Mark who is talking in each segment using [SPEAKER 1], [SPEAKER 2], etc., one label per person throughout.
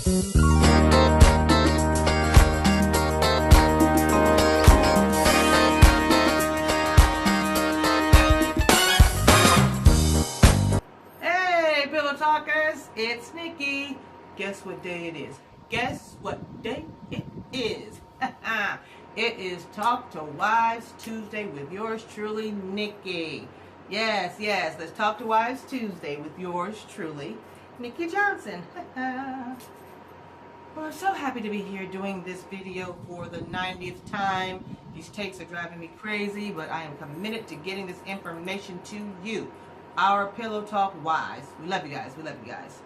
[SPEAKER 1] Hey, Pillow Talkers, it's Nikki. Guess what day it is? Guess what day it is? It is Talk to Wives Tuesday with yours truly, Nikki. Yes, let's Talk to Wives Tuesday with yours truly, Nikki Johnson. Well, I'm so happy to be here doing this video for the 90th time. These takes are driving me crazy, but I am committed to getting this information to you, our Pillow Talk wives. We love you guys. We love you guys.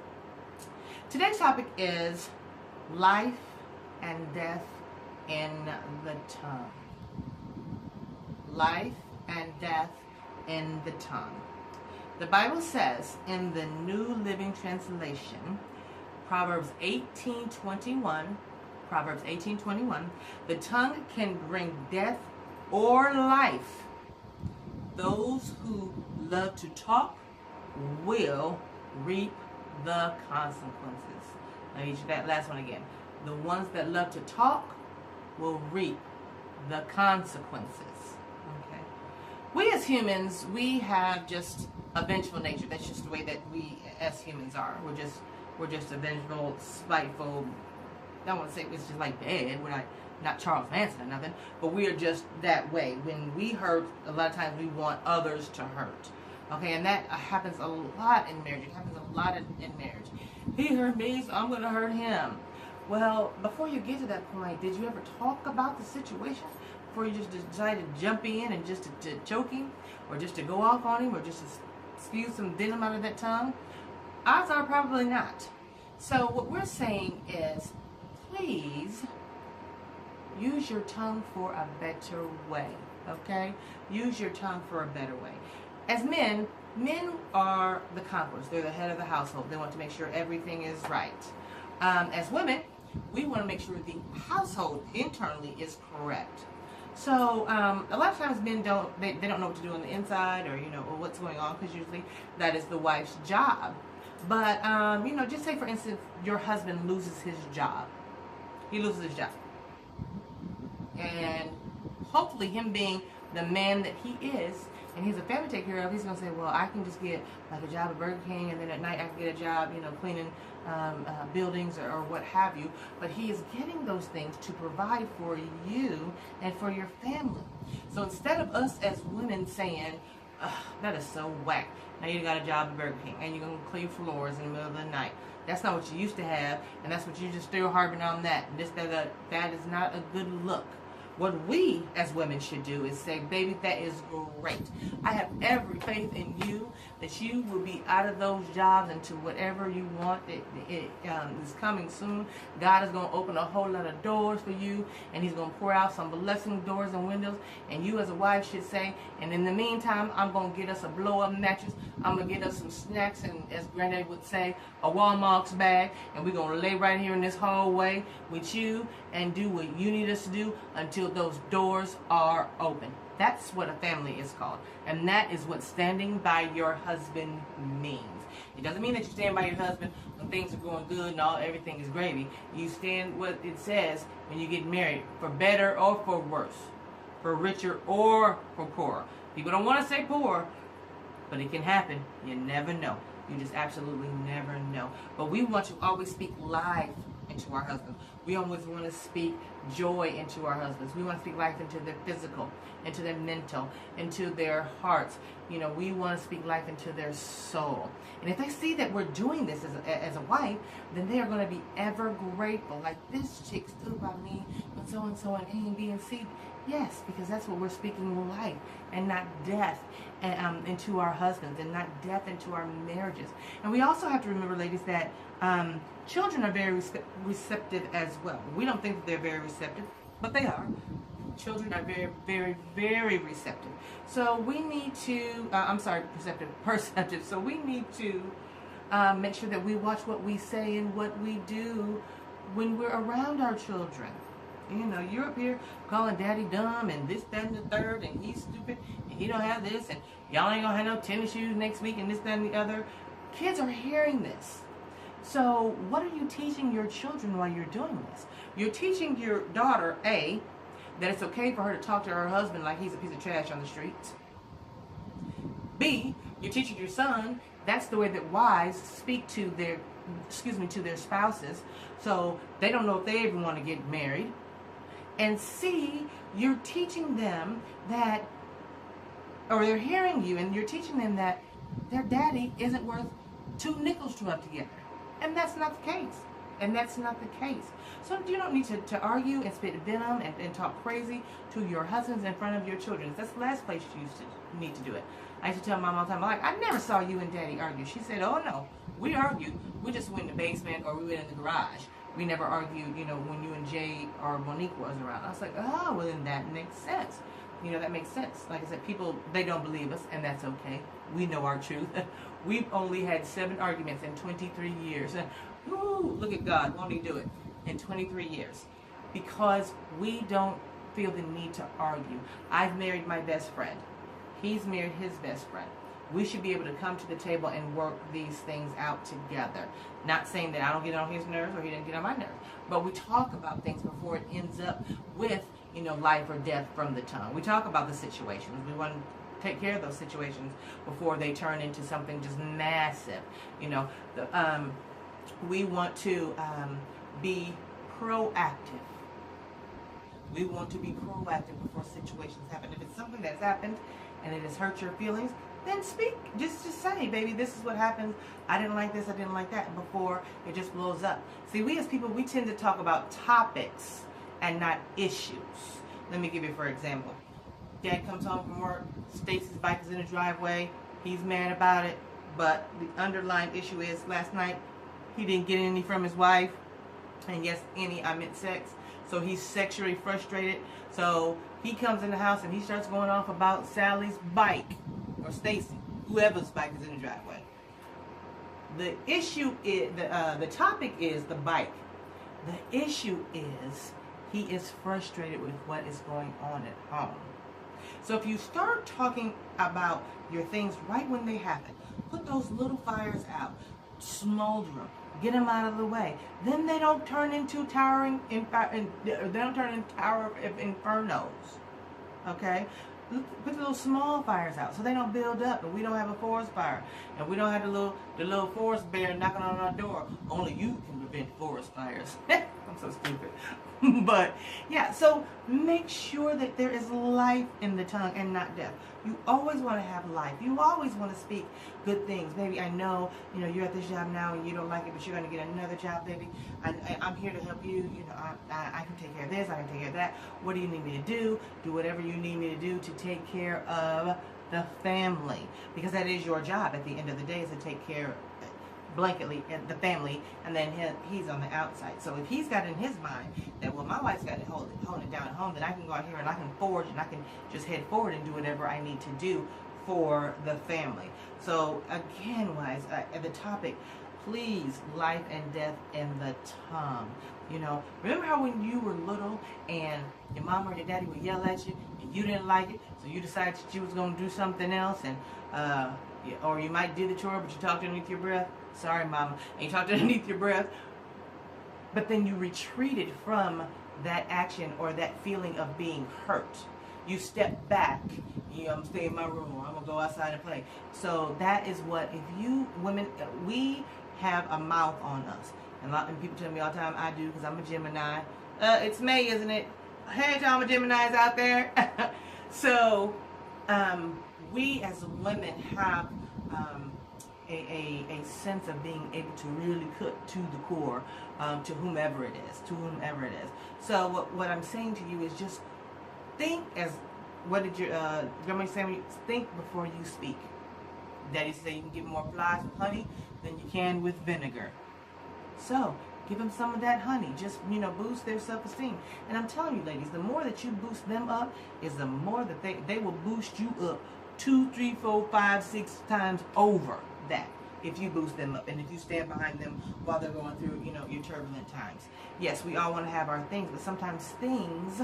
[SPEAKER 1] Today's topic is life and death in the tongue. Life and death in the tongue. The Bible says in the New Living Translation, Proverbs 18:21, the tongue can bring death or life. Those who love to talk will reap the consequences. Let me read that last one again. The ones that love to talk will reap the consequences. Okay. We as humans, we have just a vengeful nature. That's just the way that we as humans are. We're just a vengeful, spiteful. I don't want to say it's just like bad. We're not Charles Manson or nothing, but we are just that way. When we hurt, a lot of times we want others to hurt. Okay, and that happens a lot in marriage. It happens a lot in marriage. He hurt me, so I'm going to hurt him. Well, before you get to that point, did you ever talk about the situation before you just decided to jump in and just to choke him, or just to go off on him, or just to spew some venom out of that tongue? Odds are probably not. So what we're saying is, please use your tongue for a better way, okay? Use your tongue for a better way. As men are the conquerors. They're the head of the household. They want to make sure everything is right. As women, we want to make sure the household internally is correct. So a lot of times men don't know what to do on the inside, or or what's going on, because usually that is the wife's job. But just say for instance your husband loses his job. He loses his job. And hopefully him being the man that he is, and he's a family to take care of, he's going to say, well, I can just get like a job at Burger King, and then at night I can get a job, cleaning buildings or what have you. But he is getting those things to provide for you and for your family. So instead of us as women saying, that is so whack, now you got a job at Burger King, and you're going to clean floors in the middle of the night. That's not what you used to have, and that's what you just still harping on that. That is not a good look. What we as women should do is say, baby, that is great. I have every faith in you that you will be out of those jobs into whatever you want. It is coming soon. God is going to open a whole lot of doors for you, and he's going to pour out some blessing doors and windows. And you as a wife should say, and in the meantime, I'm going to get us a blow-up mattress. I'm going to get us some snacks, and as Granddaddy would say, a Walmart's bag, and we're going to lay right here in this hallway with you and do what you need us to do until those doors are open. That's what a family is called. And that is what standing by your husband means. It doesn't mean that you stand by your husband when things are going good and everything is gravy. You stand what it says when you get married, for better or for worse, for richer or for poorer. People don't want to say poor, but it can happen. You never know. You just absolutely never know. But we want to always speak life into our husbands. We always want to speak joy into our husbands. We want to speak life into their physical, into their mental, into their hearts. We want to speak life into their soul. And if they see that we're doing this as a wife, then they are going to be ever grateful. Like, this chick stood by me and so and A and B and C. Yes, because that's what we're speaking life and not death into our husbands, and not death into our marriages. And we also have to remember, ladies, that children are very receptive as well. We don't think that they're very receptive, but they are. Children are very, very, very receptive. So we need to, perceptive. So we need to make sure that we watch what we say and what we do when we're around our children. You're up here calling daddy dumb and this, that, and the third, and he's stupid, and he don't have this, and y'all ain't gonna have no tennis shoes next week, and this, that, and the other. Kids are hearing this. So what are you teaching your children while you're doing this? You're teaching your daughter, A, that it's okay for her to talk to her husband like he's a piece of trash on the streets. B, you're teaching your son that's the way that wives speak to their spouses, so they don't know if they even want to get married. And C, you're teaching them that, or they're hearing you and you're teaching them that their daddy isn't worth two nickels to rub together. And that's not the case. And that's not the case. So you don't need to argue and spit venom and talk crazy to your husbands in front of your children. That's the last place you need to do it. I used to tell Mom all the time, like, I never saw you and Daddy argue. She said, oh no, we argued. We just went in the basement or we went in the garage. We never argued, when you and Jay or Monique was around. I was like, oh, well then that makes sense. That makes sense. Like I said, people, they don't believe us, and that's okay. We know our truth. We've only had 7 arguments in 23 years. Woo, look at God, won't he do it? In 23 years. Because we don't feel the need to argue. I've married my best friend. He's married his best friend. We should be able to come to the table and work these things out together. Not saying that I don't get on his nerves or he didn't get on my nerves. But we talk about things before it ends up with, life or death from the tongue. We talk about the situations. We want to take care of those situations before they turn into something just massive. We want to be proactive. We want to be proactive before situations happen. If it's something that's happened and it has hurt your feelings, then speak. Just say, baby, this is what happened. I didn't like this, I didn't like that, before it just blows up. See, we as people, we tend to talk about topics and not issues. Let me give you for example. Dad comes home from work, Stacy's bike is in the driveway, he's mad about it, but the underlying issue is last night he didn't get any from his wife, and yes, I meant sex, so he's sexually frustrated, so he comes in the house and he starts going off about Sally's bike, or Stacy, whoever's bike is in the driveway. The issue is, the topic is the bike. The issue is he is frustrated with what is going on at home. So if you start talking about your things right when they happen, put those little fires out, smolder them, get them out of the way. Then they don't turn into tower of infernos. Okay? Put the little small fires out so they don't build up, and we don't have a forest fire, and we don't have the little forest bear knocking on our door. Only you can prevent forest fires. I'm so stupid. But yeah, so make sure that there is life in the tongue and not death. You always want to have life. You always want to speak good things. Baby, I know, you're at this job now and you don't like it, but you're going to get another job, baby. I'm here to help you. I can take care of this. I can take care of that. What do you need me to do? Do whatever you need me to do to take care of the family. Because that is your job at the end of the day, is to take care blanketly the family, and then he's on the outside. So if he's got in his mind that, well, my wife's got to hold it down at home, then I can go out here and I can forge and I can just head forward and do whatever I need to do for the family. So again, wives, the topic, please, life and death in the tongue. Remember how when you were little and your mom or your daddy would yell at you and you didn't like it, so you decided that you was going to do something else, and or you might do the chore, but you talked underneath your breath. Sorry, Mama. And you talked underneath your breath. But then you retreated from that action or that feeling of being hurt. You step back. I'm going to stay in my room, or I'm going to go outside and play. So that is what, if you women, we have a mouth on us. And people tell me all the time, I do, because I'm a Gemini. It's May, isn't it? Hey, to all my Geminis out there. So we as women have a sense of being able to really cut to the core, to whomever it is. So what I'm saying to you is just think, as what did your grandma say? Think before you speak. Daddy said you can get more flies with honey than you can with vinegar. So give them some of that honey. Just boost their self-esteem. And I'm telling you, ladies, the more that you boost them up, is the more that they will boost you up 2, 3, 4, 5, 6 times over that, if you boost them up and if you stand behind them while they're going through your turbulent times. Yes, we all want to have our things, but sometimes things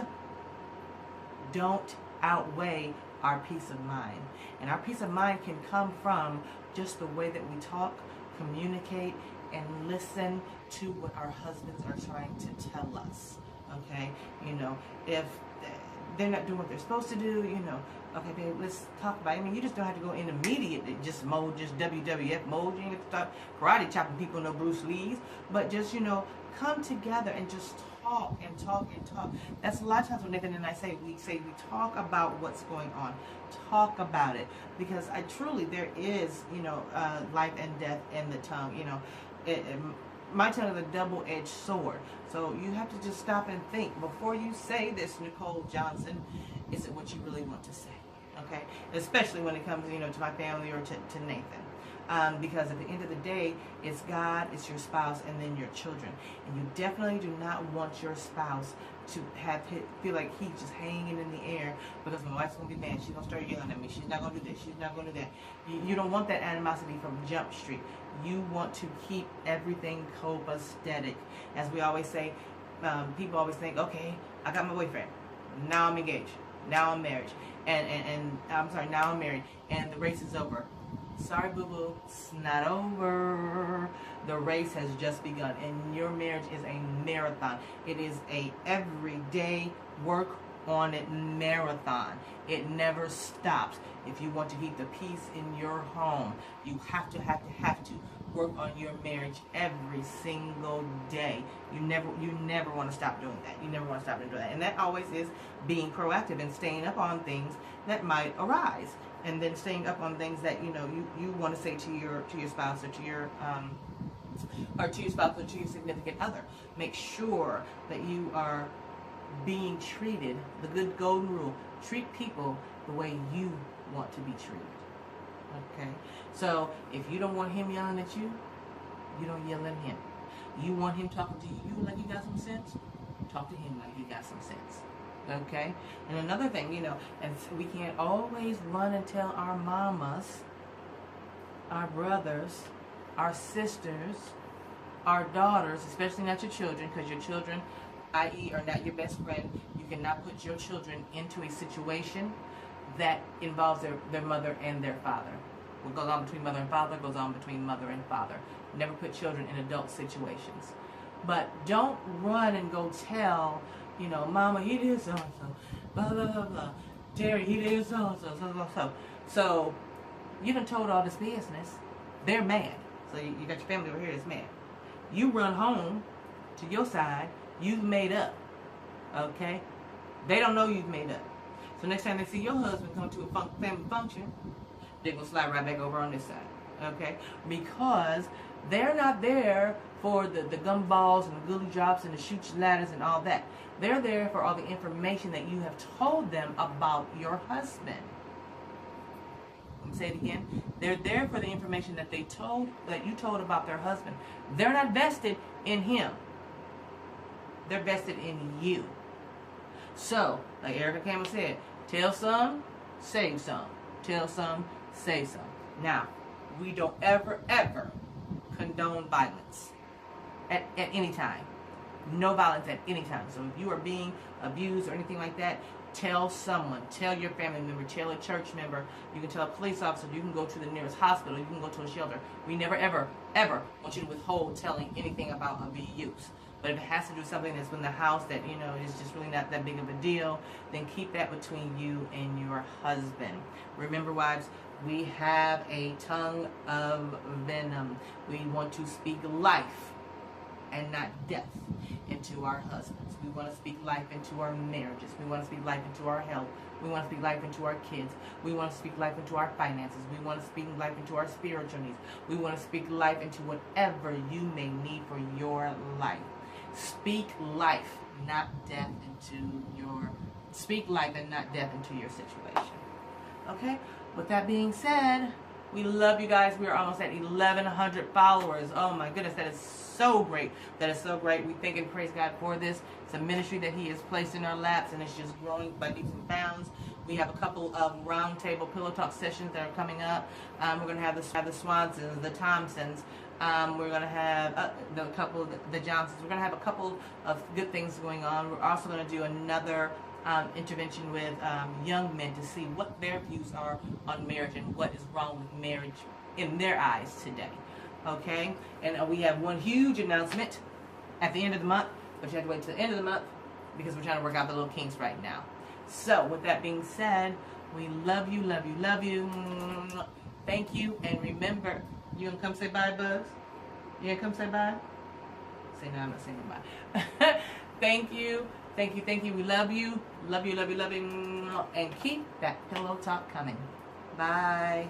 [SPEAKER 1] don't outweigh our peace of mind, and our peace of mind can come from just the way that we talk, communicate, and listen to what our husbands are trying to tell us. Okay, if they're not doing what they're supposed to do, okay, babe, let's talk about it. I mean, you just don't have to go in immediately, just WWF mode. You ain't have to start karate chopping people, no Bruce Lee's, but just, come together and just talk and talk and talk. That's a lot of times what Nathan and I say. We talk about what's going on. Talk about it, because there is, life and death in the tongue. My tongue is a double-edged sword. So you have to just stop and think before you say this, Nicole Johnson. Is it what you really want to say? Okay, especially when it comes, to my family or to Nathan. Because at the end of the day, it's God, it's your spouse, and then your children. And you definitely do not want your spouse to feel like he's just hanging in the air because my wife's going to be mad. She's going to start yelling at me. She's not going to do this. She's not going to do that. You don't want that animosity from Jump Street. You want to keep everything copacetic. As we always say, people always think, okay, I got my boyfriend. Now I'm engaged. Now I'm married. And I'm sorry, now I'm married. And the race is over. Sorry, boo-boo, it's not over. The race has just begun, and your marriage is a marathon. It is a everyday work on it marathon. It never stops. If you want to keep the peace in your home, you have to work on your marriage every single day. You never want to stop doing that. You never want to stop doing that. And that always is being proactive and staying up on things that might arise. And then staying up on things that you want to say to your spouse or to your spouse or to your significant other. Make sure that you are being treated, the good golden rule, treat people the way you want to be treated. Okay? So if you don't want him yelling at you, you don't yell at him. You want him talking to you like he got some sense? Talk to him like he got some sense. Okay? And another thing, and we can't always run and tell our mamas, our brothers, our sisters, our daughters, especially not your children, because your children, i.e., are not your best friend. You cannot put your children into a situation that involves their mother and their father. What goes on between mother and father goes on between mother and father. Never put children in adult situations. But don't run and go tell, Mama, he did so-and-so, blah, blah, blah, blah. Terry, he did so-and-so, so-and-so. So, you done told all this business. They're mad. So, you got your family over here that's mad. You run home to your side. You've made up. Okay? They don't know you've made up. So, next time they see your husband come to a family function, they're going to slide right back over on this side. Okay? Because they're not there for the gumballs and the goody drops and the shoot ladders and all that. They're there for all the information that you have told them about your husband. Let me say it again. They're there for the information that you told about their husband. They're not vested in him. They're vested in you. So, like Erica Campbell said, tell some, save some. Tell some, save some. Now, we don't ever condone violence at any time. No violence at any time. So if you are being abused or anything like that, tell someone. Tell your family member. Tell a church member. You can tell a police officer. You can go to the nearest hospital. You can go to a shelter. We never, ever want you to withhold telling anything about abuse. But if it has to do with something that's in the house that, is just really not that big of a deal, then keep that between you and your husband. Remember, wives, we have a tongue of venom. We want to speak life and not death into our husbands. We want to speak life into our marriages. We want to speak life into our health. We want to speak life into our kids. We want to speak life into our finances. We want to speak life into our spiritual needs. We want to speak life into whatever you may need for your life. Speak life, not death speak life and not death into your situation. Okay? With that being said, we love you guys. We are almost at 1,100 followers. Oh my goodness, that is so great. That is so great. We thank and praise God for this. It's a ministry that He has placed in our laps, and it's just growing by leaps and bounds. We have a couple of roundtable pillow talk sessions that are coming up. We're going to have the Swansons, the Thompsons. We're going to have the Johnsons. We're going to have a couple of good things going on. We're also going to do another intervention with young men to see what their views are on marriage and what is wrong with marriage in their eyes today. Okay? And we have one huge announcement at the end of the month, but you have to wait till the end of the month because we're trying to work out the little kinks right now. So, with that being said, we love you, love you, love you. Thank you, and remember, you gonna come say bye, Bugs? You gonna come say bye? Say no, I'm not saying bye. Thank you, thank you, thank you. We love you, love you, love you, love you, and keep that pillow talk coming. Bye.